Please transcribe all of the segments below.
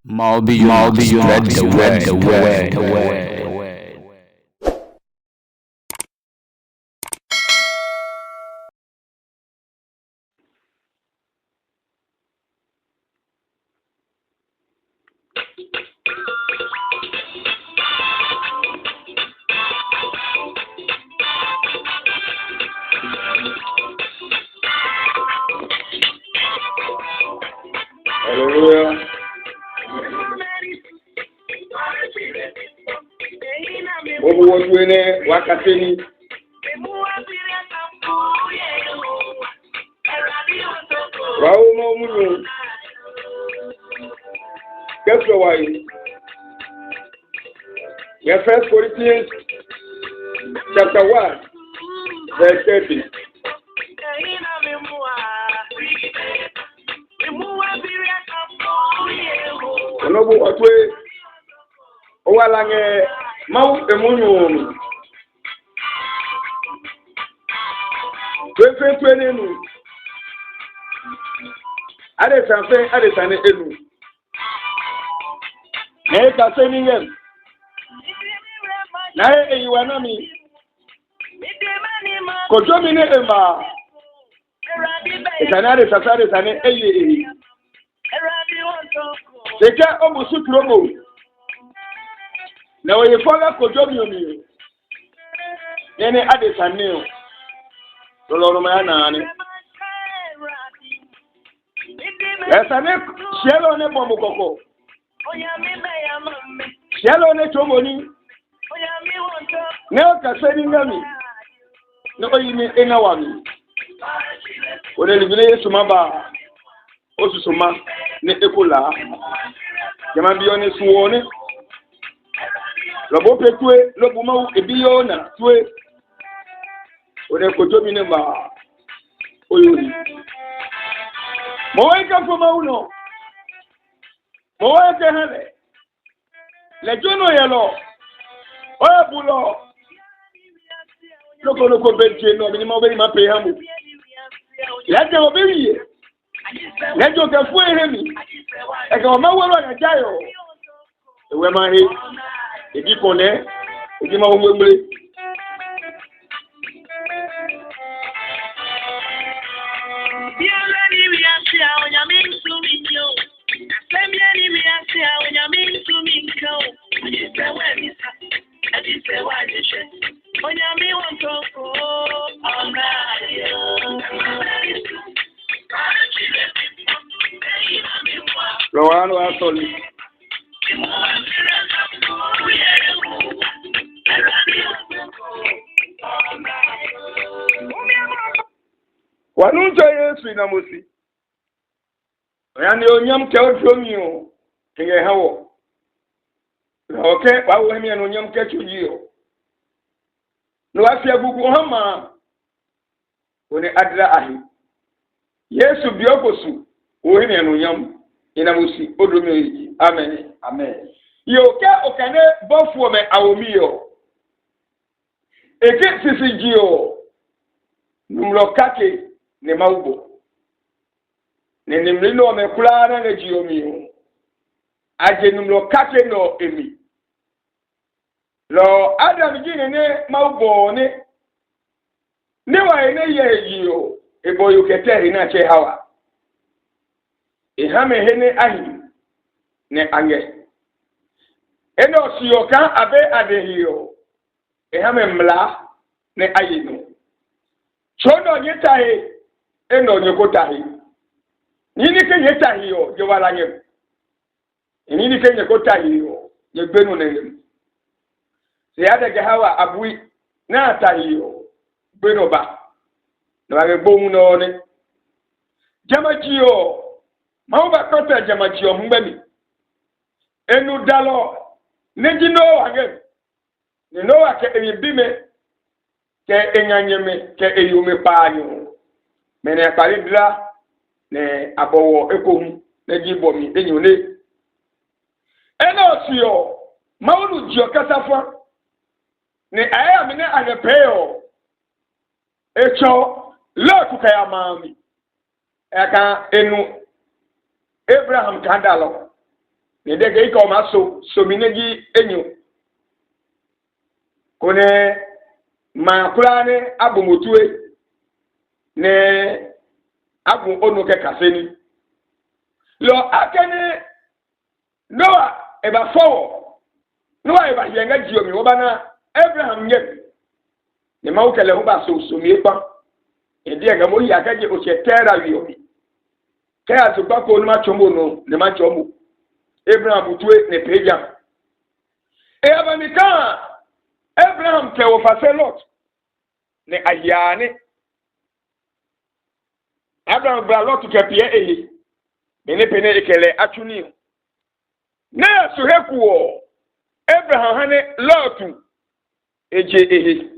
Malby, spread the word. Hallelujah. Obu wotwene wakateni. Wao mumunu. Guess why? Your First Corinthians chapter 1 verse 30. Onobu otwe owalange mau emunyu twefetwe nu ade sane enu na ka seni yem na eyiwa na mi kojomi ne emba ade sane eyi Eka omusu promo na oye foga kojomi omi nene ade saneo lolo ma na ani esane shelo ne bombo koko shelo ne chomoni ne okaseni ngami ne oyimi enawami ole libile Yesu maba osusuma ne ekola jama bione suone lobo petwe lobo mau ebiona twe one kojomi ne ba oyori mowaika fo mauno mowaika hele le jono yelo obulo loko benje no minima oberi mape hamu yaje oberi Lejo ke fu ehemi e ka ma woro ya jayo ewe ma he ebi kone ebi ma wo mure biara ni wi ase a onyame nsu mi nyo asemi ni wi ase a onyame nsu mi nko se wa mi sa adi se wa je onyame won to ko ona yo Lowano asoli. Wanunja Yesu inamusi. Yani onyam ke odromi o. Kenge hawo. Okay, wawo hemi onyam ke chujio. No afia gugu hama. One adra ahi. Yesu biokosu. Ohemi onyam inamusi odromi. Amen. Yo ke okane bofu me awomio. Eke sisi jio. Numlo kake ne maubo. Ne nimlino me kulana ne jio mio. Aje numlo kake no emi. Lo Adam jine ne maubo ne. Ne wa ene ye jio. Ebo yukete ina che hawa. Ihame hene ahi. Ne ange. Eno siyoka abe adehiyo. Ihame mla ne ayinu. Chono nyetahi. Eno nyekotahi. Nini ke nyetahi yo. Jewala nyem. Nini ke nyekotahi yo. Nyebenu ne. Siyade gehawa abui. Na atahi yo. Beno ba. Na wage bomu ne. Jamajiyo. Mauba kota jamajiyo mbemi. Enu dalo. Neji Noah again. Ni Noah ke eyibime ke enyanyeme ke eyume panyu. Mene paridra ne abowo ekomu neji bomi enyune. Eno siyo maulu jio kasafwa ni aya mine anepeo echo lo kukaya mami. Eka enu Abraham kandalo. ne de ke ka ma so mi negi enyu kone ma kura ne abomotue ne abu onu ke kaseni lo akene Noah eba forward Noah eba yenga jiomi obana Abraham nye ne ma ukele ho ba so mi pa e de ga mo yi akaje o che tera wi omi ke aso pa ko no ma chomo no ne ma chomo Abraham butue ne peja e abanika Abraham te wo fa Lot ne ayane Abraham bra Lot ke pie eyi mene pene ekele atuni na suhekuo Abraham hane Lot eje ehi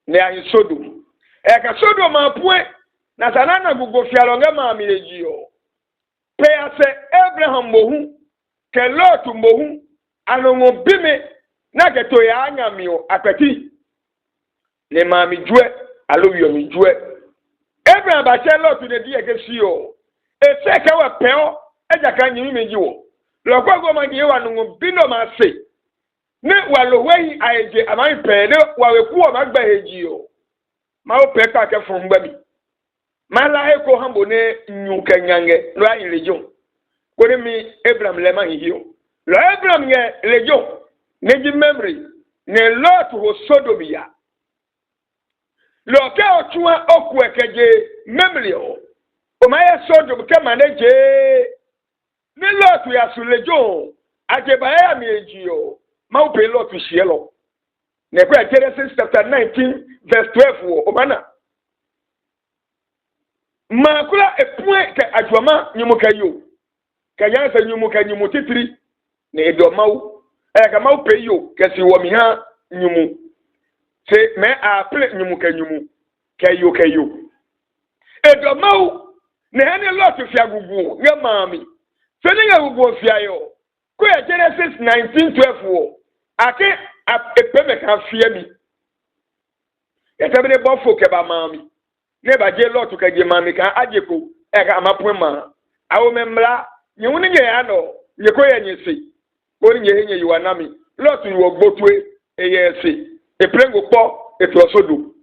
ne ayi Sodom ka Sodom apue na sanana gugo fialonga ma milejio pe ase Abraham mohu ke Lot mohu anongo bime na keto ya anyamio apeti ne ma mi jue alowi mi jue Abraham ba che Lot ne die ke sio e se ke we peo eja kan nyimi meji wo lo kwago ma die wa no bino ma se ne wa lo wehi aje amai pe ne wa we ku o ma gba heji o ma o pe ka ke fun gba mi ma la he ko hambo ne nyu kanyange lo ayin lejo ko ne mi Abraham le ma hi o lo Abraham ye lejo ne ji memory ne Lot ho Sodomia lo ke o tuwa oku ekeje memory o ma ye Sodom ke manage ni Lot ya sulejo ajeba ya mi eji o ma o pe Lot shielo ne kwa Genesis chapter 19 verse 12 o mana ma kula epue ke adwama nyumu kayo ka yansa nyumu ka nyumu titiri ne edomawo ka ma o pe yo ke si wo mi ha nyumu se me a ple nyumu kayo edomawo ne hane Lot fi agugu ye mami se ne agugu fi ayo ko Genesis 19:12 ake epeme kan fie mi etabene bofo ke ba mami ne ba je Lot ka je mami kan ajeko ka amapo ma awo memla nyewu ne ya no ye ko ye nyese ko ne ye nye yiwanami Lot wo gbotue eye se eprengo po etrosodo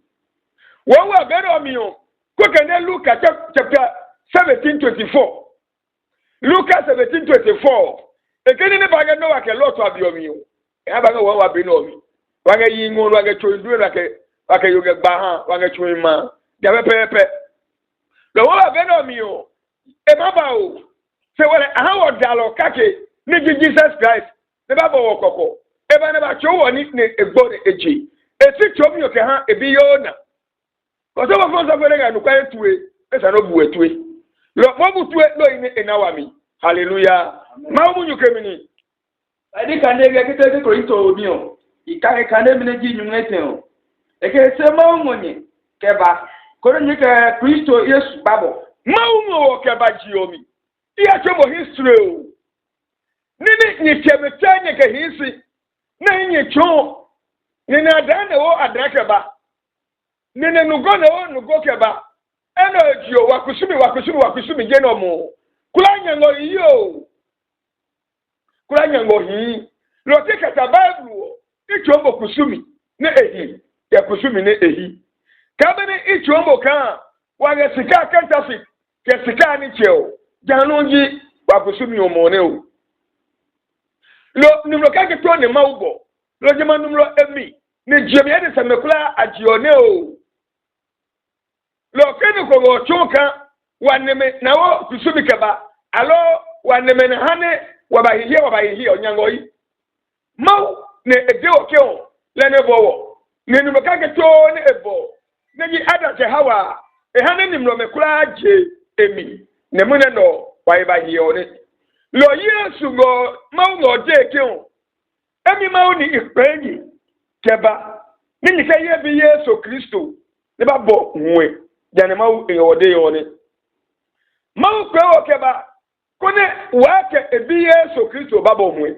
wo wa bero mi o ko kene Luka chapter 17:24 Luka 17:24 ekene ne baga no wa ke Lot abiomi o e baga wo wa be no mi wa ga yi ngoro wa ga choidu na ke wa ke yoga gba ha wa ga choima ja pepe lo wo wa be no mi o e baba o se wala aha wo dalo kake ni Jesus Christ ne baba wo kokko e ba ne ba chowo ni ne egbo ne eji eti chomi o ke ha ebi yona ko so ba fon so fere ga nu kwa etue e sa no bu etue lo mo bu tue lo ni enawami hallelujah ma mu nyuke mini adi kan de ga kete ko into obi o ika kan de mine ji nyumete o e ke se ma umunye ke ba ko ni ke Kristo Yesu babo ma umu o ke ba ji omi iya chomo history o nini ni chemetanye ke hisi na nyi cho ni na dan wo adrake ba nini nugo na wo nugo ke ba eno ji o wakusumi je no mo kula nyango iyo kula nyango hi lo te kata bible ichombo kusumi ne ehi ya kusumi ne ehi kabene ichombo kan wa ga sika counterfeit ke sika ni cheo janunji wa kusumi omone o lo nimro ka ke to ne maubo lo jema numro emi ne jemi ede samekula ajione o lo kene ko go choka waneme na wo kusumi kaba alo waneme na hane wabahihi onyango yi mau ne ede okeo le ne bowo ne nume ka ke to ne ebo ne ji ada je hawa e hane nimro mekula je emi ne mune no wabahihi oni lo Yesu go mau no je keo emi mau ni ipenyi keba ni ke ye bi Yesu Kristo ne ba bo nwe jane mau e ode yone mau kwe keba kone wake ebi Yesu Kristo baba ohwe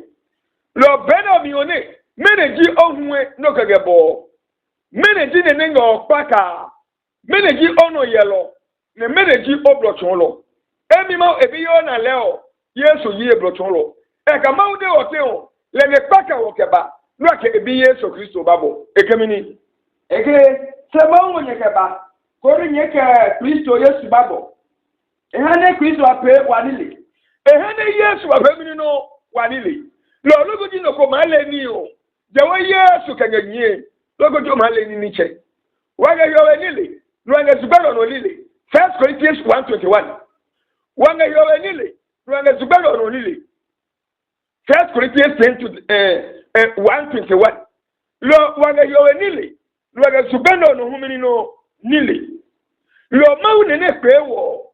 lo beno mi one meneji ohwe no kagebo meneji ne ngo paka meneji ono yelo ne meneji oblochon lo emi ma ebi yo na leo Yesu yi eblochon lo kama ude oteo le ne paka wokeba no ake ebi Yesu Kristo babo ekemini se ma wonye keba ko ri nye ke Kristo Yesu babo ehane Kristo ape wanile ehane Yesu abamini no wanile lo logoji no ko male ni o jewe Yesu kanyanye logoji o male ni niche waga yowe nile luanga zubero no lile 1 Corinthians 1:21 wanga yowe nile luanga zubero no lile 1 Corinthians 1:21 lo wanga yowe nile luanga zubero no humini no nile lo mawu nene kwewo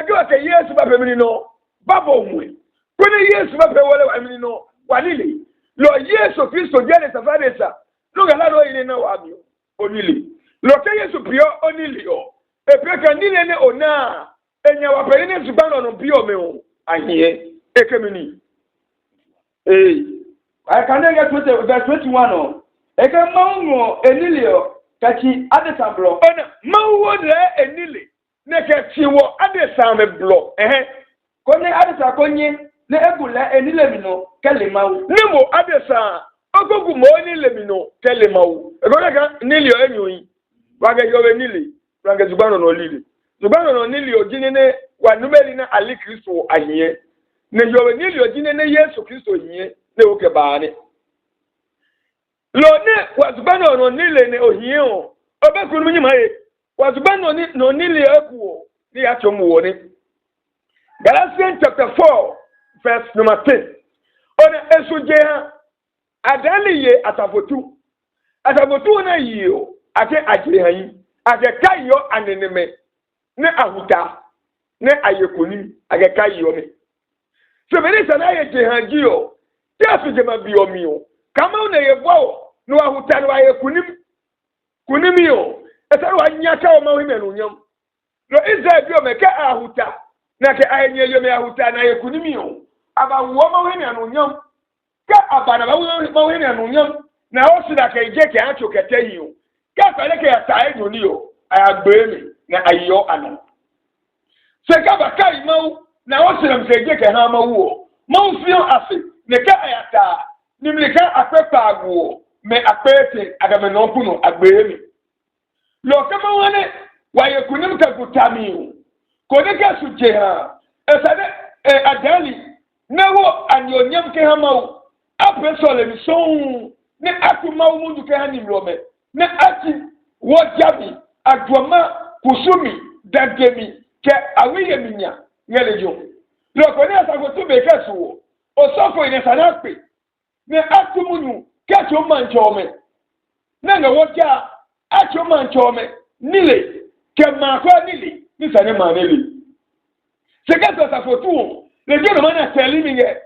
ego ke Yesu babemini no babo mwe kwene Yesu babewole wa mini no walile lo Yesu Kristo jele safaresa lo galado ile na wabio onile lo ke Yesu pio onile o epeka nile ne ona enya wapere ne zubano no pio me o ahie ekemini I can get to verse 21 o eke mawo enile o kachi adesablo ona mawo le enile ne ke tiwo adesame blo konye adesa konye ne ebula enile mi no kelemawu nimo adesa ogogu mo enile mi no kelemawu egole kan nile o enyoyin waga yowe nile waga zubano no lile zubano no nile o jinene wa numeri na ali Kristo ahie ne yowe nile o jinene Yesu Kristo hie ne oke baane lo ne wa zubano no nile ne ohie o obekuru mi nyimaye wa zubano no nile ekuo ni ya chomu woni Galatians chapter 4 verse number 10 ona esuje ha adaliye atafotu na yiyo ake ajire han ake kayo aneneme ne ahuta ne ayekuni ake kayo me so beni sana ye jehanjio tiasu jema biomio kama una yebo no ahuta no ayekuni kunimio esa wa nyaka o mawime no nyam no Israel biome ka ahuta na ke ayenye yome ahuta na yekunimio aba wo mawime no nyam ka abana ba mawime no nyam na osida ka ije ke acho ketehiu ka pele ke atae nyoni o ayagbemi na ayo ana se ka ba kai mau na osida mse ije ke ha mawu o mau fio ase ne ka ayata nimlika apepa agwo me apete agame no kuno agbemi lo kama wane waye kunim ka gutami ko ne ka suje ha esade adali nawo anyonyam ke ha mawu apesole mi so ne atumawu mundu ke ha nimlome ne ati wojabi adwama kusumi dagemi ke awiye minya ngelejo lo ko ne asagotu be kesuwo osofo ine sanape ne atumunu kecho manchome nanga woja acho manchome nile ke makwa nile ni sane manele seketo safotu le jono mana teliminge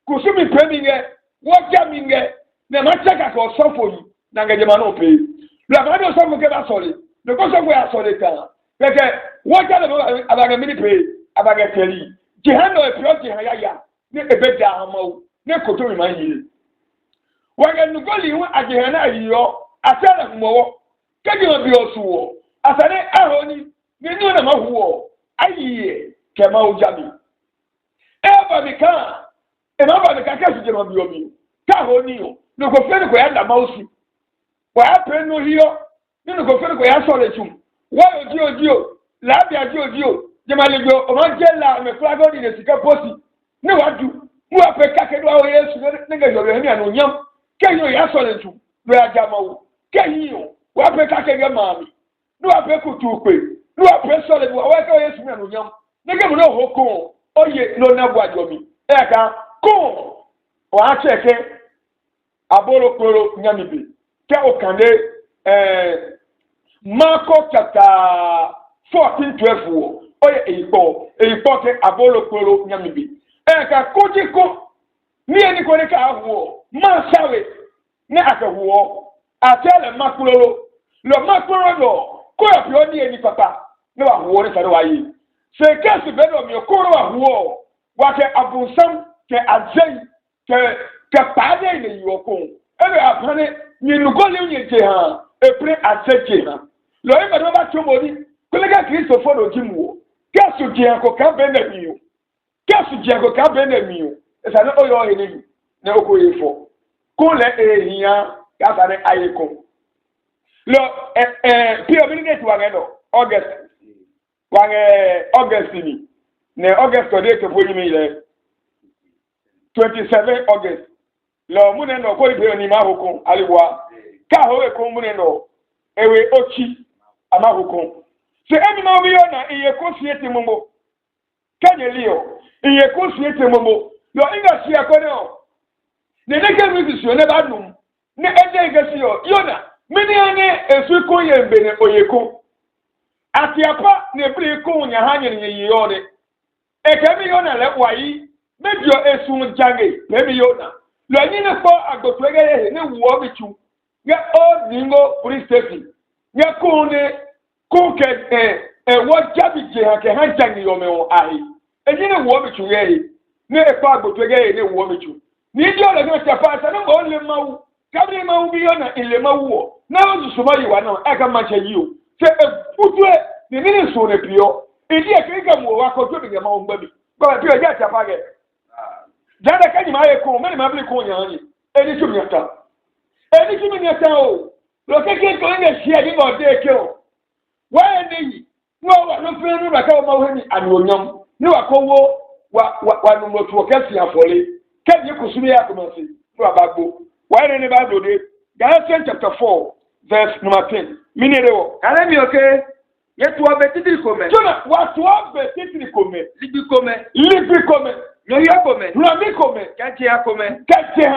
kusumi preminge woja minge ne machaka ko osofo yi nanga je mano pe la bado osofo ke ba sole le ko sofo ya sole kan peke woja le abaga mini pe abaga teli jehano e project hayaya ne ebeda hamawu ne koto mi manyi waga nugoli hu ajehana ayiyo asala kumowo keji obi osuwo asane ahoni ni na mahuwo ayiye kema ujabi eba bika kasu je obi obi ka honi o no ko fere ko ya da mausi wa apre no hiyo ni no ko fere ko ya sole chum wa odio labi odio je malejo o ma jela me flago ni ne sika posi ni wadu mu ape kakedo awo Yesu ne ga yobe hemi anu nyam kenyo ya sole chum lo ya jamawo kenyo wa pe kakege mami no ape kutukpe no ape sole bu wa ka Yesu mi anu nyam ne ga mu no hoko oye no na gwajomi e ka ko o a cheke aboro koro nyamibi ke o kande Marko chapter 14:12 wo oye eyipo ke aboro koro nyamibi e ka kojiko ni eni ko ne ka ahuo ma sawe ne akahuo atele makuloro lo makuloro ko ya pio ni eni papa ne wa huo ne sare wa yi se kesi bedo mi ko wa huo wa ke abunsam ke azei ke pade ne yoko ebe apane ni nugole ni je ha epre azeje ha lo e bedo ba chomori kolega Kristo fo do jimuo kesu je ko ka be na miyo kesu je ko ka be na miyo esa no oyo hini na okoyefo ko le ehia ya sare ayeko lo pio minute wa ngeno August ni ne August to date for me le 27 August lo mune no ko ibe ni ma hokun aliwa ka ho e ko mune no ewe ochi ama hokun se emi ma wi yo na iye ko siete momo kanye lio iye ko siete momo lo inga si akone o ne neke mi si o ne ba num ne ede ngasi yo na mini ane esu ko ye mbe ne oyeko atiapa ne bri ko nya ha nye ye yo ne e ke mi yo na le wayi medio esu jange me mi yo na lo nyi ne ko agbotwege ye ne wo bichu ya o ningo police station ya ko ne ko ke wo jabi je ha ke ha jange yo me o ahi enyi ne wo bichu ye ne e ko agbotwege ye ne wo bichu ni di o le no tiapa sa no mo le mawu kabri mawu bi yo na ile mawu na o su ma yi wa na aka ma che yi o se ebutwe ni ni so ne pio idi e kika mu wa ko to bi ma o ngba bi ba pio ja tiapa ge jada kanyi ma ye ko mani ma bli ko nya ni eni tu mi ata o lo keke ko nge shia ni go de ke o wa eni wo wa no fe no ba ka ma wo ni anyonyam ni wa ko wo wa no motu o kesi afole ke ni kusumi ya komasi no abagbo wa eni ba do de Galatians chapter 4 verse number 10 minere wo kale mi oke yetu obetiti kome jona wa to obetiti kome libi kome nyoyo kome Rami kome kache ya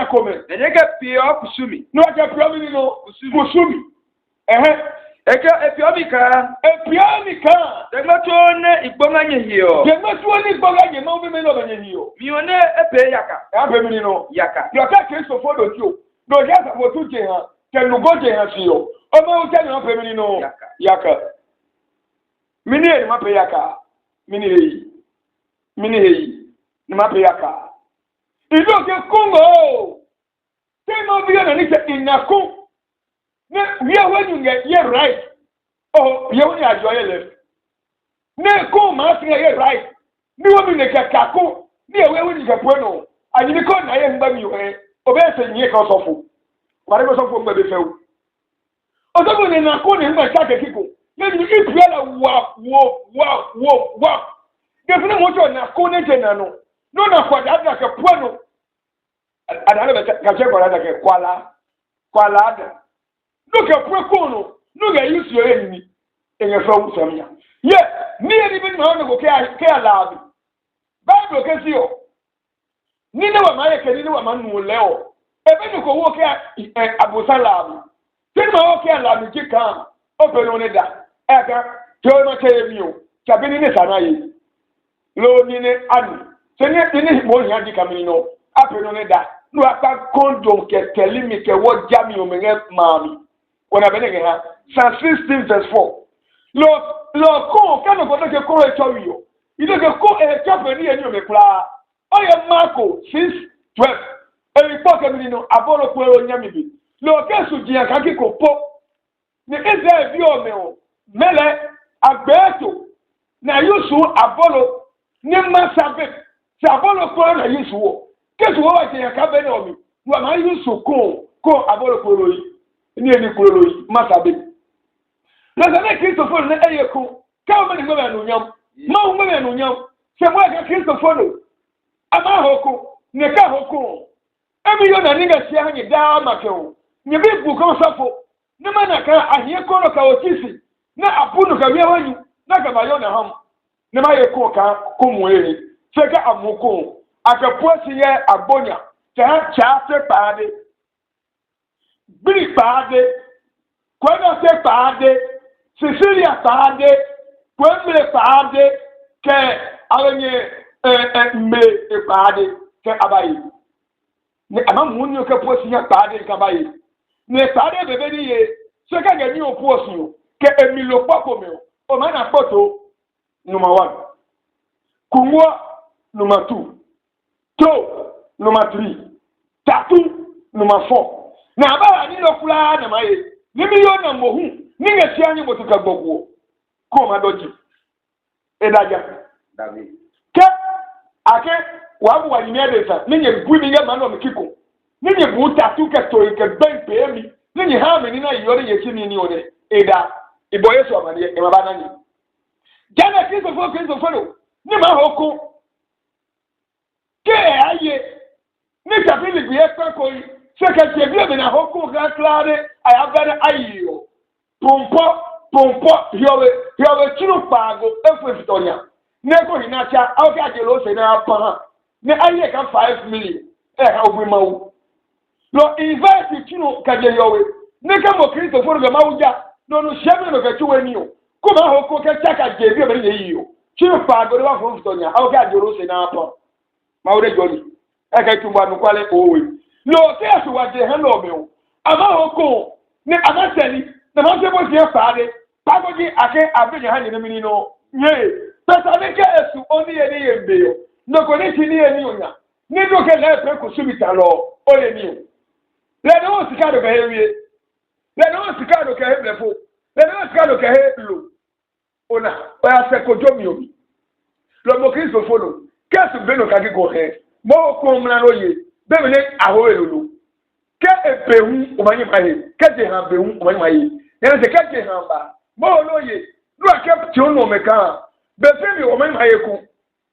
kome neneke pio kusumi no aja pio mi no kusumi eke epiomika degmatone igbonganye hiyo ma obi me no banye hiyo mione epe yaka abe mi no yaka Kristo fo do tio do ja sa fo tu je ha ke nugo je ha si yo o ma o ja no abe mi no yaka mini e ma pe yaka mini e ni ma pe yaka ido ke kungo tema bi na ni se inaku ne we when you get right oh you only ajo ye left ne ko ma sin ye right ni wo mi ne kakako ni we when you get bueno ani ni ko na ye ngba mi obe se nyi ka sofo kware ko sofo ngba be fewu o so ni na ko ni ngba cha ke kiko ne ni ipiala wa define mo to na ko ne jena no na kwa da ka puano adana be ka che kwa da ke kwala ada no ke puako no ga yusu yo ni enye fa wu samya ye ni ni bi ma no go ke ala bi bible ke si o ni ne wa ma ye ke ni wa ma nu leo ebe ni ko wo ke abusala bi ti ma wo ke ala bi ji kan o pe no ne da e ka to ma che mi o chabi ni sana ye lo ni ne anu se ni mo ni adi kamini no ape no ne da no aka kondom ke telimi ke wo jami o menge mami wona bene ke ha Psalm 16 verse 4 lo ko kanu ko ke ko e chowi yo ide ke ko e chope ni eni o me kula o ye Marko 6:12 e po ke mi no aboro ko e nyami bi lo ke su jian kan ki ko po ni eze bi o me o mele agbeto na yusu aboro ni masabe sabolo ko na yusu wo kesu wo wa je ka be no mi wa ma yusu ko abolo ko royi ni eni ko royi masabe na sana Christopher na eyeko ka o me ni ngba no nyam ma o me no nyam se mo ka Christopher ama hoko ne ka hoko emi yo na ninga si anye da make o nye bi bu ko safo ne ma na ka ahie ko no ka otisi na apunu ka wi awanyu na ka ba yo na ham ne ma ye ko ka ko mu eri seka amuko akaposi ye agbonya cha se paade biri paade kwena se paade Cecilia paade kwemle paade ke alenye me paade ke abayi ne amamunyo ke posi ye paade ke abayi ne paade bebe ni ye seka ge ni oposi yo ke emilo pako me o ma na photo number 1 Kungwa number 2, toe number 3, tattoo number 4. Na abara ni no kula na maye. Ni mi yo na mohu, ni ngesi anyi botuka gbogbo. Ko ma doji. Edaja. David. Ke ake wabu wa nyimia desa ninye buni ya mano mikiko ninye buta tuke story ke ben pemi ninye ha me ni na yore yechi ni one eda iboye so amade e mabana ni jana Kristo fo no ni ma hoko ke aye ni tabili biye kwako sekete bi na hoko ga klare ayabere ayo pompo yowe chinu pago efu Victoria neko hinacha au ka jelo se na pa ne aye ka 5 million ha obi mawu lo invest chinu ka je yowe ne ka mo Kristo fo be mawuja no shebe no ka chuwe ni o kuma hoko ka chaka je bi be ye yo chinu pago wa fo Victoria au ka jelo se na pa mawure joli ka tumba no kwale owe lo ke asu wa je han lo me o ama hoko ne amateli na mo se bo je faade pagoji ake abeje han ni mini no ye pesa ne ke esu oni ye ni yembe no ko ni tini ye ni onya ni do ke le pe ko subita lo o ye ni le no sika do ke hewie le no sika do ke heblefo le no sika do ke heblo ona o ya se ko jomi omi lo mo Kristo folo kesu be no ka ki go he mo ko mra no ye be me ne aho elulu ke ebehu o manyi maye ke je han behu o manyi maye ne se ke je han ba mo no ye lo akep ti ono meka be fe mi o manyi maye ku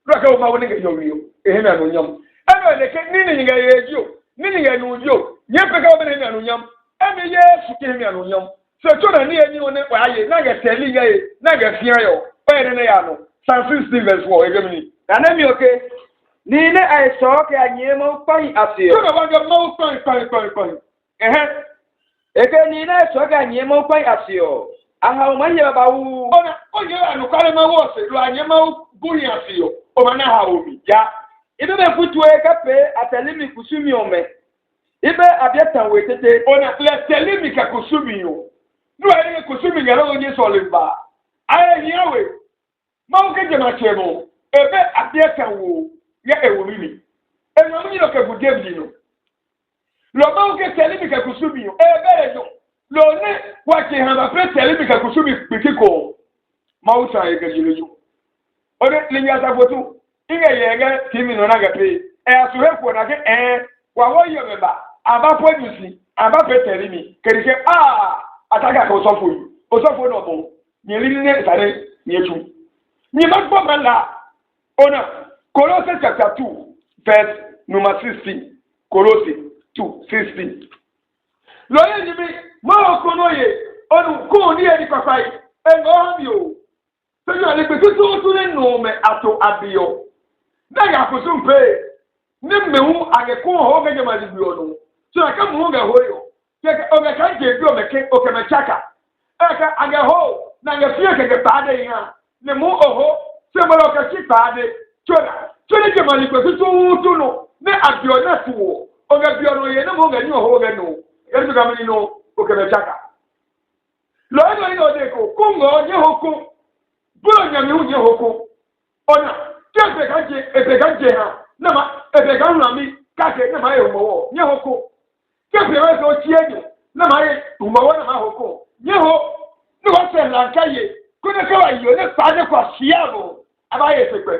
lo akep o ma woni ke yo wi o ehe na no nyam eno ne ke ni nga ye ji o ni nga no ji o nye pe ka o be na no nyam emi Yesu ke mi no nyam so to na ni eni o ne kwa aye na ga teli nga ye na ga fia yo o ye ne ya no Psalm 16 verse 4 egemini na na mi oke ni ne ai so ke anyemo pai asio so na wa ga mo pai eke ni ne so ke anyemo pai asio aha o maye baba wu ona o ye anu kale ma wo se lo anyema guri asio o ma na ha omi ya ibe be futuwe kape atalimi kusumi ome ibe abiatan wetete ona le telimi ka kusumi yo no aye kusumi ngalo onye so le ba aye hiawe ma o ke je ma chemo ebe abiatan wo ya ewurimi eno mi no ke bu David no lo ma o ke telimi ka kusumi yo ebe yo lo ne wa ke ha ba pre telimi ka kusumi pikiko ma o sa e ke jileju ode linya ta fotu inga yega kimi no na gape asuhefo na ke wa wo yo meba aba produce aba petelimi kerike ataka ko sofo no bo ni li ne sare ni etu ni magbo mala ona Colossians chapter 2 verse number 16 Colossians 2:16 lo ye ni bi mo ko no ye onu ko ni e ni papai ngo mi o so yo le pe tu ne no me ato abio na ya kusum pe ne mehu ageko ho ga jama di no so aka mu ga ho yo ke o ga kan je bi o me ke o ke me chaka aka agaho na ga fie ke baade ya ne mu oho se mo lo ka chi baade chona jama li pe tu no ne abio na tu o ga bio no ye ne mu ga ni oho ga no ye ga mi no o ke me chaka lo no de ko ngo je hoko bulo nya mi hu je hoko ona ebe ka je ha na ma ebe ka nwa mi ka ke na ma ye mo nye hoko kebe we so tie na ma ye mo na ma hoko nye ho ni wa se la ka ye ko ne ka wa yo ne pa de kwa sia bo aba ye se pe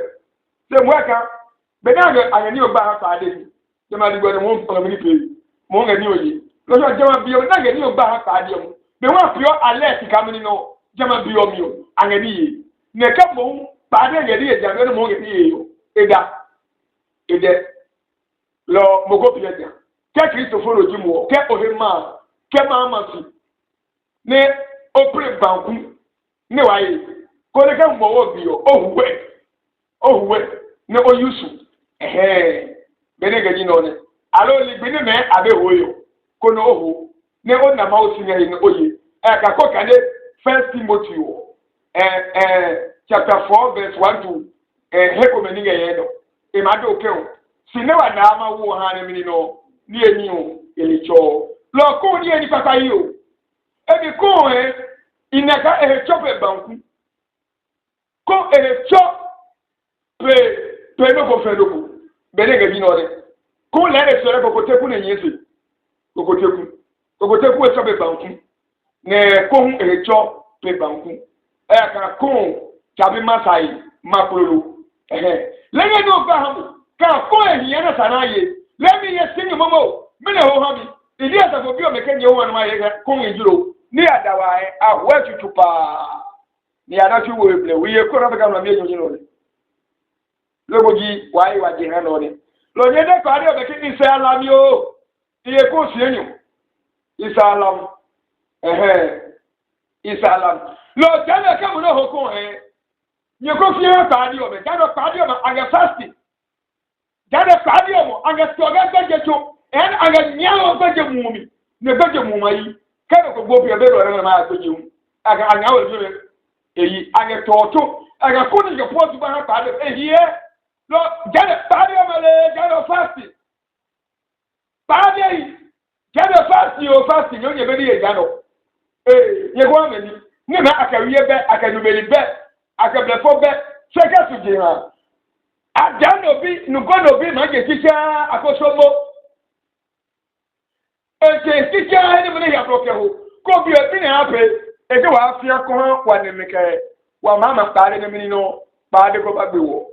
se mo aka be na ga anyani o ba ha pa de ni je ma di go ne mo pa mi ni pe mo nga ni oyi lo so je ma bi o na ga ni o ba ha pa de mo be wa pio alert ka mi no je ma bi o mi o anyani ye ne ka mo Pade ngedi e jabe no mo ngedi yo ede lo mogo pieta ke Kristo foro jimu ke ohema ke mama si ne opre banku ne waye ko le ka mo wo bi yo ohuwe ne oyusu bene ngedi no ne alo li bene me abe hoyo ko no ohu ne o na ma o sinya ne oye ka ko ka ne 1 Timothy chapter 4 verse 1 to hekomeni yedo imado okeo sinewa na ama wo ha ne mini no ni eni o elicho lo ko ni eni papa yi o ebi ko inaka chope banku ko pe no ko fe loko benege bi no de ko le re sore ko teku na yesi ko teku e chope banku ne ko hu chope banku ka ko Chabi Masai Makululu Lenga no baham ka ko ehiya na sanaye lemi ye singi momo mene ho hami idi asa fo bi o meke nye ho ma ye ko ngiro ni adawa ahwa tutupa ni adachi wo eble wiye ko na beka no mi ejo jino le logoji wai wa je hano ni lo nye de ko ade o beke ni se alam yo iye ko si enyu isalam isalam lo jana ka mo no ho ko nye ko fi pa ade o be jana pa ade o ma aga fasting jana pa ade o mo aga toga gajeto en aga nyawo gaje mumi ne gaje mumai kada ko gobi be do ma ko jiwu aga anyawo jure eyi aga toto aga ko ni je potu ba pa ade ehiye lo jana pa ade o male jana fasting pa ade jana fasting yo nye be ni jana ye ko ameni ni na akawiye be akanumeli be akablefo be seka suje ha ajano bi nugono bi ma je tisha akosomo ete tisha ni mo ne ya bloke ho ko bi e bi ne ape e de wa afia ko wa ne meke wa mama pare ne mini no pare ko ba gbewo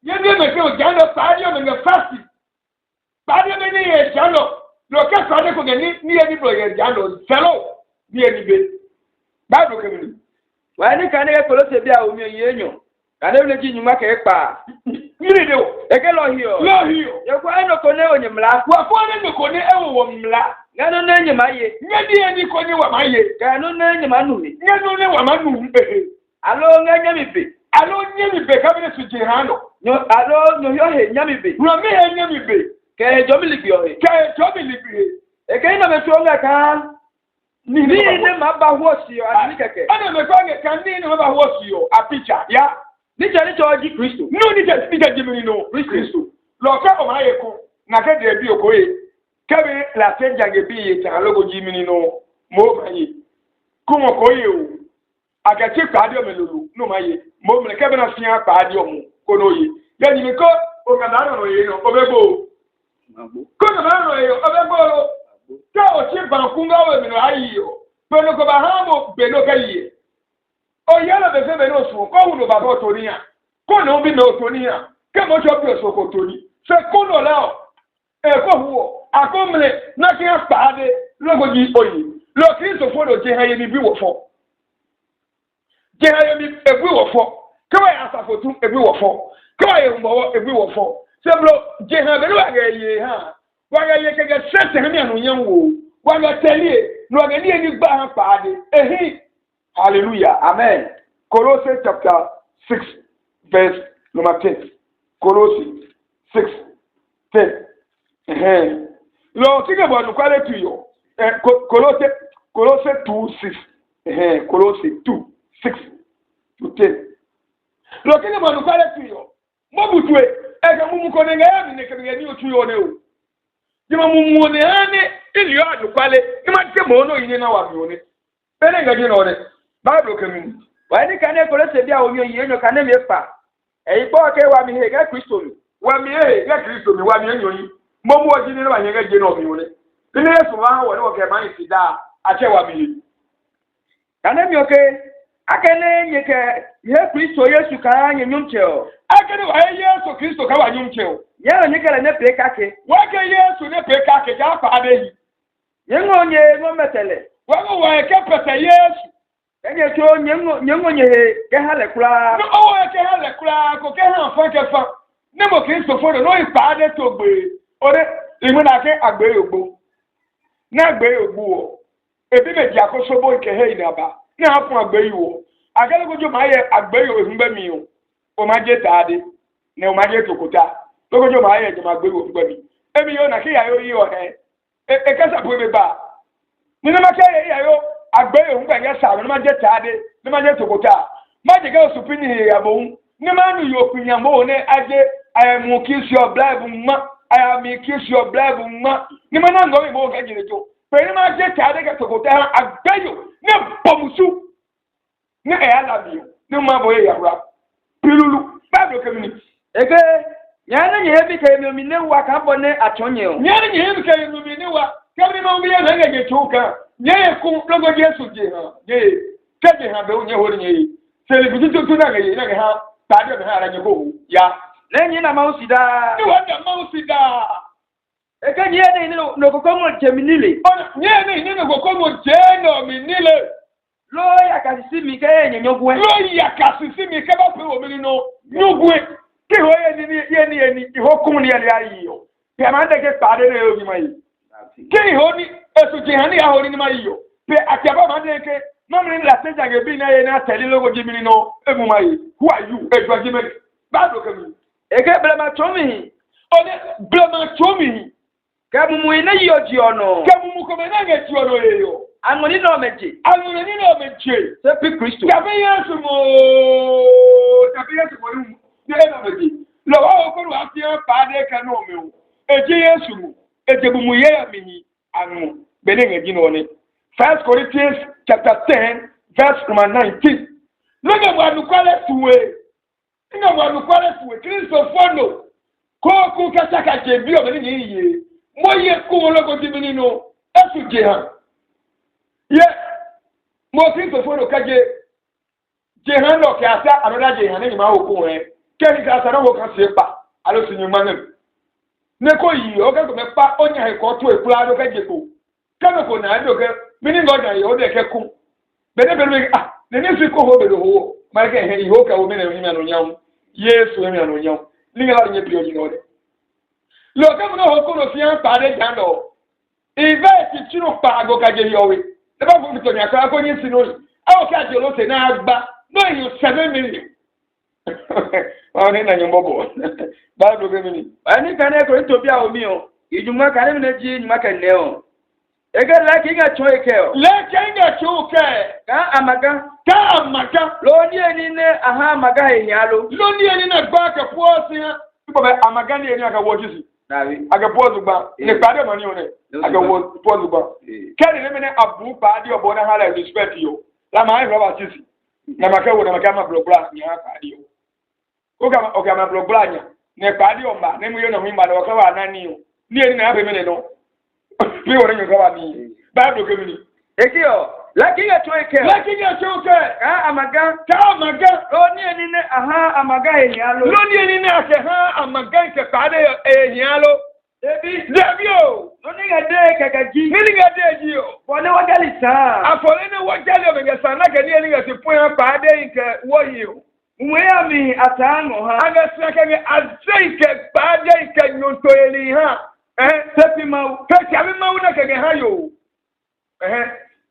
ye de me ke o jano pare o me fasti pare me ni e jano lo ke pare ko ni e bro ye jano fellow ni e ni be ba do ke mi wani ka ne Kolose bia o mi yenyo ka ne le ji nyuma ka ekpa miri de o eke lo hiyo ye kwa no ko ne onyemla wa ko ne ko ne ewo wo mla ngano ne nyema ye nyedi eni ko ne wa maye ka no ne nyema nu ni ngano ne wa manu alo nganya mi be ka bi su jihano no alo no yo he nyami be no me he nyami be ke jomili bi yo he eke ina me tuonga ka ni ne maba hosi yo ani keke ana me kwa nge kan ni maba hosi yo a picture ya ni jani choji Kristo no ni je jimini no Kristo lo ka o ma ye ko na ke de bi okoye kebe la tenja nge bi ye ta logo jimini no mo ma ye ko mo ko ye o aga ti pa ade o melulu no ma ye mo me kebe na fian pa ade o mu ko no ye ya ni ko o ga na no ye no obego ko na no ye obego ka o chi bankunga we mi no ayiyo pelo ko ba hamo beno kayiye o yala be fe beno su ko hu no ba bo tonia ko no bi no tonia ke mo jo bi so ko toni se ko no la ko hu akomle na ki apade logo ji oyi lo Kristo fo do je haye mi bi wo fo je haye mi ebi wo fo ke wa asafotu ebi wo fo ke wa ye mbo ebi wo fo se blo je ha be wa ga ye ha waga ye kege sete hemi anu yanwo waga telie no waga ni eni gba han paade ehi hallelujah amen Colossians chapter 6 verse number 10 Colossians 6:10 lo tige bo nukwale tu yo Colossians 2:6 Colossians 2:6-10 lo tige bo nukwale tu yo mo butwe e ga mumu ko ne ga ya ni ke ni otu yo ne o jima mumune ane ili yo adukwale ima ke mono yine na wabione bele ngaje no ne bible kemi wani ka ne Kolose bia o mi yenyo ka ne me pa e ipo ke wa mi he ga Kristo mi wa mi he ga Kristo mi wa mi enyo yi momu oji ni na nyega je no mi one ile Yesu wa wo ne wo ke man sida a che wa mi ka ne mi oke akene nyeke ye Kristo Yesu ka nyumche o akene wa Yesu Kristo ka wa nyumche o yero nyekele ne pe kake wake Yesu ne pe kake ja pa adehi yengo nye ngo metele wago wa ke pete Yesu enye to nyengo nye ke hale kula no o ke hale kula ko ke han fa ke fa ne mo Kristo fo no ipa ade to gbe ore imu na ke agbe ogbo na agbe ogbo o ebi meji akoso bo nke he ina ba na hapun agbe yiwo agale gojo ma ye agbe yo ehunba mi o ma je taade ne o ma je tokuta logojo ma ye jama gbe wo gbe mi emi yo na ke ya yo yi o he e kasa bo be ba ni na ma ke ya yo agbe yo ngba ya sa ni ma je taade ni ma je tokuta ma je ga supini ya bo ni ma nu yo pinya mo ne aje I am kiss your blood ma I am kiss your blood ma ni ma na ngo mo ga jire jo pe ni ma je taade ga tokuta agbe yo ne bomusu ni e ala bi ni ma bo ya ra pilulu bible community eke nyana nye bi ka mi ne wa ka bone atonye o nyana nye bi ka mi ne wa ka bi ma mi ya na ge tuka nye ku logo Yesu je ha je ke je ha be onye hori nye se le bi tu na ge ha Badio me ha go ya. Lenyi na mausida. Ni wanda mausida. Eka nyene ni no kokomo jeminile. Nyene ni no kokomo jeno minile. Lo ya kasisi mi ke nyogwe. Lo ya kasisi mi ke ba pe o mi no nyogwe. Ki ho ye ni ho kun ni ya yiyo. Pe amande ke pade ne obi mai. Ki ho ni esu jehani ya ho ni mai yo. Pe akaba mande ke Mamre la seja ge bi na ye na tele logo jimini no emu mai. Who are you? Ejo jimini. Bado kemi. Ege blama chomi. One blama chomi. Ka mumu ina yo ji ono. Ka mumu ko me na ge ji ono yeyo. Angoni no meje. Angoni ni no meje. Se pi Kristo. Ka be Yesu mo. Ka be Yesu mo ni. Ye na meje. Lo wa ko ru afia pa de ka no me o. Eje Yesu mo. Eje bu mu ye ya mi anu. Be ne ngi no ne. 1 Corinthians chapter 10 verse number 19. Look at what you call it to way. You know what you call it to way. Kristo fono. Ko ku kasaka jebi o ni ye. Mo ye ku logo ti mi no. Esu je han. Ye. Mo Kristo fono kaje. Je han no ke asa anoda je han ni ma wo ku he. Ke ni ka asa no wo kan se pa. Alo sinyu manem. Ne ko yi o ka ko me pa onya he ko to e kula do ka je ko. Ka ko na do ke mini ngoja yo de ke ku. Bene ne ni si ko ho be do ho. Ma ke he ho ka wo me na ni anu nyam. Yesu mi anu nyam. Ni ngala nye pio jino de. Lo ka mo ho ko no fian pa de jando. Ive ti chiro pa ago ka je yo we. Ne ba fu to nya ka ko ni si no. Awo ka je lo se na agba. No you 7 million. Wa ni na nyombobo. Ba do be mi. Ani kana ko to bia o mi o. Ijuma kana mi na ji nyuma ka ne o. Ege la kinga choike o. Le kinga choke. Ka amaga. Ka amaga. Lo ni eni ne aha amaga ehialo. Lo ni eni na gba ka posi ha. Ibo be amaga ni eni aka wo jisi. Davi. Aga posi gba. Ne pade mani one. Aga wo posi gba. Kani ne mene abu pade obo na hala respect yo. La ma ai roba jisi. Na maka wo na maka ma blogla ni ha pade yo. Oga ma blogla nya. Ne pade omba. Ne mu yo na hu mba na waka wa nani yo. Ni eni na abe mene no. Bí wọ́n yóò gbà mí báyìí lókè mi ni. Èkì ọ̀ lákìyà tó èkè. Lákìyà tó èkè. Ká àmàgá. Ká àmàgá. Lóní ẹni ní àhá àmàgá ènìyàn ló. Lóní ẹni ní àkẹ́ há àmàgá ìkẹ̀kàdé ènìyàn ló. Dèbí o. Lóní ẹ̀dẹ́ kẹ̀kẹ́ jí. Níní ẹ̀dẹ́ jí o. Fọ̀lẹ́ wọ́n jálì sàn. Àfọ̀lẹ́ ní wọ́n jálì ọ̀mẹ̀gẹ̀ sàn náà kẹ́ni ẹni kẹ́sì fún yẹn pàdé ìkẹ́ wọ́yì o. Mùwé àmì àtàánù ha. Àgẹ̀sìn kẹ́ni àzẹ́ ìkẹ́ pàdé ìkẹ́ nyọ̀ntò èlì hàn. Sepi mau. Kẹ́kẹ́ àmì máa wúna kẹ́kẹ́ hàn yòó.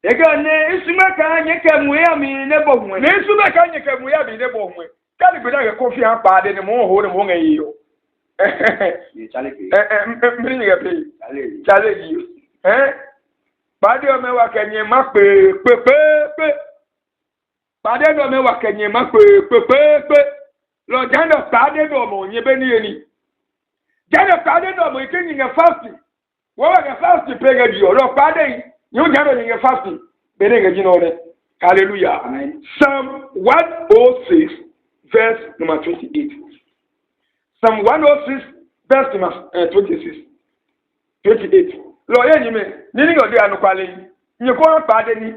Ega ne isume ka nye ke muya mi ne bo hwe. Ne isume ka nye ke muya mi ne bo hwe. Kali gbe na ke kofi an pa de ne mo ho ne mo nge yi yo. Ye chale ke. Mi ni ke pe. Chale yi. Ba de o me wa ke nye ma pe. Ba de o me wa ke nye ma pe. Lo jana pa de do mo nye be ni eni. Jana pa de do mo ke ni nge fast. Wo wa ke fast pe ga di o lo pa de yi. You gather in your fasting. Hallelujah. Amen. Psalm 106, verse number 28. Psalm 106, verse number 26. 28. Lord, you mean, Nini go there and quality. You go up by the knee.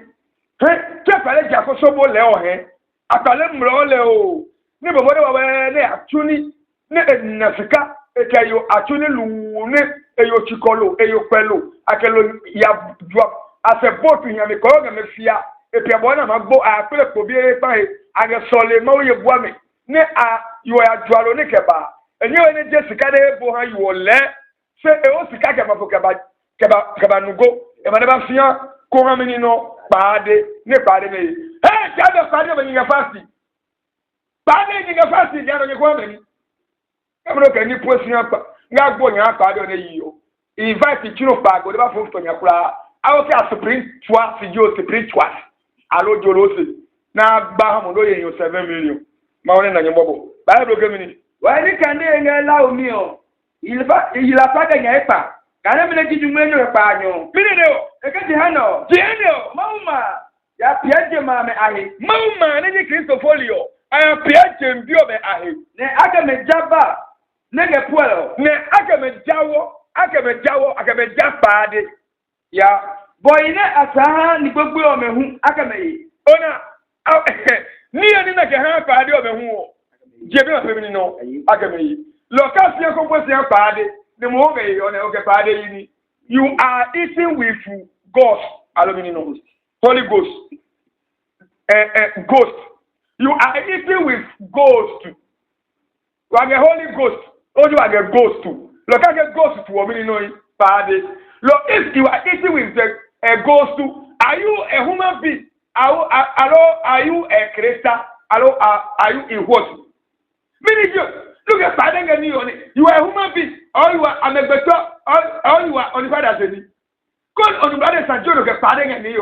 Hey, take a leg for so bold, Leo, eh? A palem roll, never whatever they actually, Nafika, a tell you actually, Lune, a yo chicolo, a yo fellow, I can ya drop. As a boat in your call, and fear, if you want to go, I feel a cobier by a solid mowy woman. Ne are you are Jualonicaba, and you and Jessica, boha, you will let say a Osaka Cabanugo, and Madame Fia, Coraminino, Bade, Nepade. Hey, gather Father when you are fasting. Bade, you are fasting, the other woman. I'm not any person up, not going up, I don't know. Invite the children back, whatever folks on your crowd. I will say spiritual, spiritual. Allo Jolosi. Now, Baham, no, you 7 million. Mountain and your mobile. Bible community. Why can they allow me? Il a pas de gapa. Can I make you many of Pano? Pinero, a Cajano, Genio, Mama. Ya Piaget, Mamma, I. Mama, any Cristofolio. I am Piaget, Biobe, I. Ne Akame Jabba. Nega Puello. Ne Akame Jawo. Akame Jawo. Akame Jabba. Ya boy ne asaha ni gbogbo o mehu aka meyi ona ni ani na ke ha pa de o mehu o Jebe na pemini no agame local se ko se paade the mo ge on e paade yi you are eating with ghost alumini no Holy Ghost ghost you are eating with ghost you are the Holy Ghost or you are the ghost look at the ghost to omini no paade look if you are eating with a ghost are you a human being are you a Christian are you in what Many look at Padang and you are a human being, or you are a better, or you are on the father's enemy. Call on the brothers and John, look at Padang and you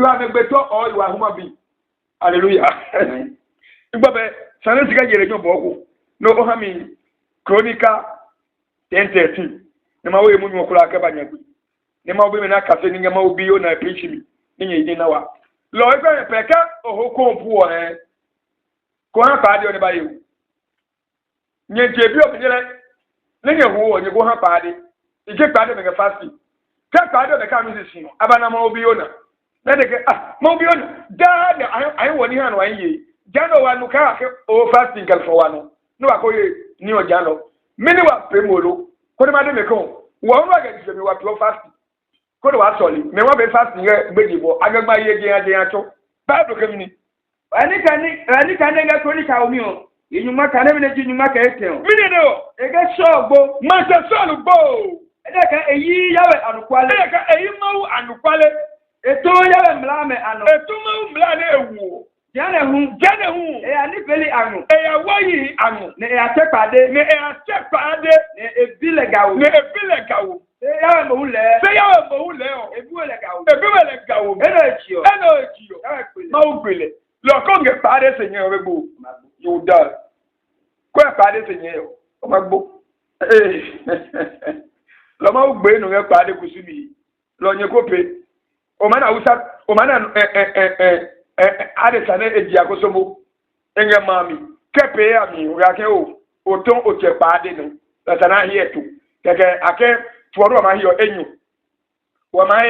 are a better, or you are a human being. Hallelujah. Babe, Sanesica Jerejo Bogo, no Hami, Chronica 10:13. Namawe Munokula Cabanyaku. Nema women are casting a mobile and preaching in a dinner. Lord, Pekka or Hoko poor, eh? Kona Padi on the bayou. Nye jebi obinere nenye huo nye go ha paade ije paade mega fasti ka paade be ka musisi no abana ma obi ona na de ke ma obi ona da ayi woni ha no ayi jano wa no ka ke o fasting kal fo wa no no wa ko ye ni o jano mini wa premolo ko de ma de me ko wo no ga jije mi wa pro fasting ko de wa soli me wa be fasting ye gbejibo agagba ye je ade acho bible kemini ani kan nga ko ni ka omi o Inyuma ka na ji nyuma ka ete o. Mini no. E ga shogbo. Ma se so gbo. E da ka eyi yawe anukwale. E ka eyi mawu anukwale. Eto yawe mlame anu. Eto mawu mlane ewu. Jane hu. E ani peli anu. E ya wayi anu. Ne e atepade. Ne ebile gawo. Se yawe mo le o. Ebuele gawo. Eno ejio. Mawu gbele. Lo ko nge pade se yen wegbo. You die. Kwa pade senye o magbo. Lo ma ugbe nu nge pade kusumi. Lo nye kope. O mana usa o mana ade sane eji akosomo. Enge mami. Kepe ya mi o yake o ton o che pade no. La sana hie tu. Keke ake tuodo ma hio enyu. Wa ma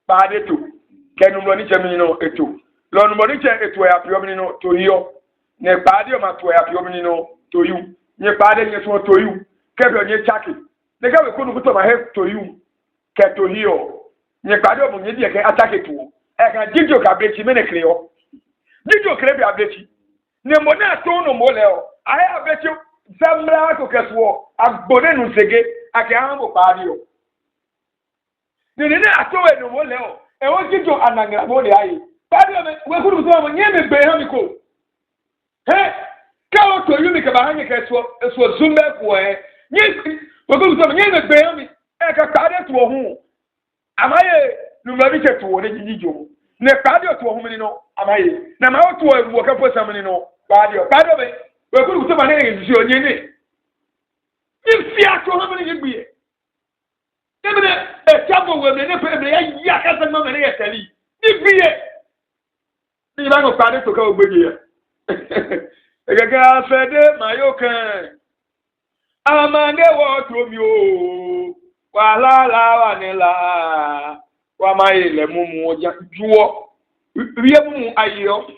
pade tu. Kenu lo ni chemi no etu. Lo nu mo ni che etu ya pio mi no to hio. Ne paade o ma to ya pio mi no to you. Nye paade nye so to you. Kebe nye chaki. Ne ka we ko nu to ma he to you. Ke to hio. Nye paade o mo nye die ke atake to. E ka jijo ka brechi me ne kreo. Jijo kre bi abrechi. Ne mo na to no mo le o. Ai abrechi zamra ko keso agbone nu sege ake ambo paade o. Ne ato we no mo le o. E wo jijo anangra mo le ai. Paade we ko nu to mo nye me be ha mi ko. Hey, ka to you me ka ba hanye ka so zumbe ko Nye we go to nye me be mi. E ka paade to ho. Amaye numari che to ne jijijo. Ne paade to ho mi no amaye. Na ma to wo ka po sam ni no paade be. We go to ba ne ngi onye ni. If ya to ho mi ni gbe. Ebe e chabo we ne pe ebe ya ka se ma me ne yetali. Ni gbe. Ni ba no paade to ka ogbeje ya. Egega fede mayokan amane wo to mi o wala la wanela wa mai le mumu oja juwo wiye mumu ayo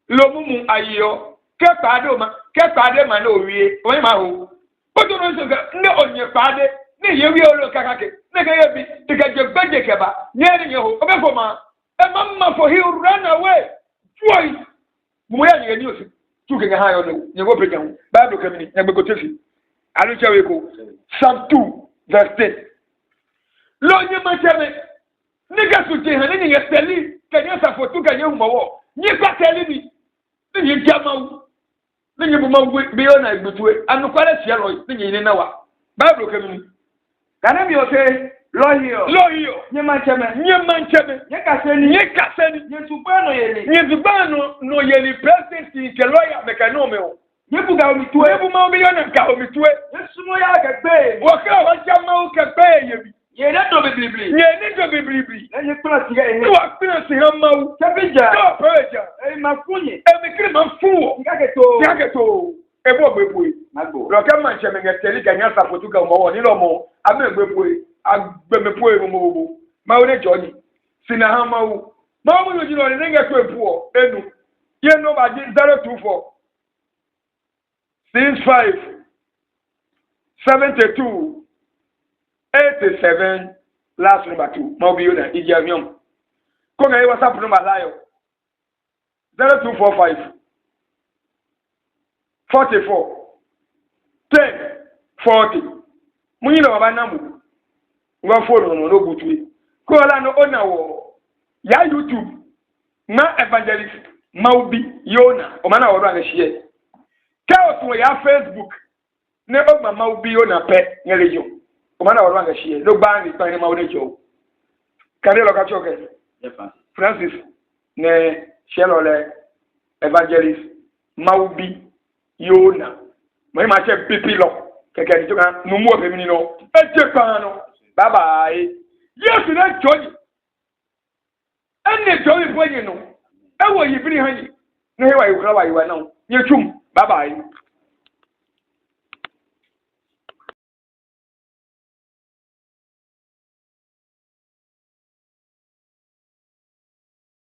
lo mumu ayo ke pade ma no wiye o ma ho o to no so ga ne onye pade ne ye wiye o lo kakake ne ga ye bi te ga je gbeje keba nye ni ho o be fo ma e mamma for he run away joy Muya ni ni osi tuke nga hayo no nyego pega hu Bible kamini nyagbe kotefi alu chewe ko Psalm 2 verse 10 lo nye macheme niga suje ha ni yesteli kanya sa fotu kanya humowo nyi pateli ni ni jamawu ni nyi buma bi ona igbetuwe anu kwale tia lo ni nyi na wa Bible kamini kana mi ose Lohio. Nye mancheme. Nye kaseni. Nye zubano no yeli president ke lawyer mekanome o. Nye buga omitwe. Nye buma obiyona ka omitwe. Nye sumo ya kagbe. Waka wajama u kagbe yebi. Ye neto biblibli. Nye kuna siga ehe. Kwa kuna siga mau. Kabija. Kwa preja. Mafunye. Mikiri mafuo. Ngaketo. Ebo gbepwe. Magbo. Roka mancheme ngeteli kanya sapotuka umawo nilomo. Ame gbepwe. Agbemepoe mumu ma wone joni sina ha mawu no jino ne nga to epuo enu ye no ba 024 65 72 87 last number 2 Maobi Yona Idiamium. Konga WhatsApp number layo 0245 44 10 40. Munyi na wabanamu wa phone no butwe. Ko ala no ona wo ya YouTube na evangelist Maobi Yona o mana wo ran share. Chaos wo ya Facebook ne ogba Maobi Yona pe nyelejo. O mana wo ran share. Lo gba ni tan ni Maobi jo. Kade lo ka choke. Francis ne Shelole evangelist Maobi Yona. Mo ma che pipi lo. Keke ni toka no mo pe mi no. Eje pa no. Bye bye. Yes na joy. Enne joy bo yin no. E wo yibiri han yi. Na he wa yi kra wa yi wa no. Ye tum. Bye bye.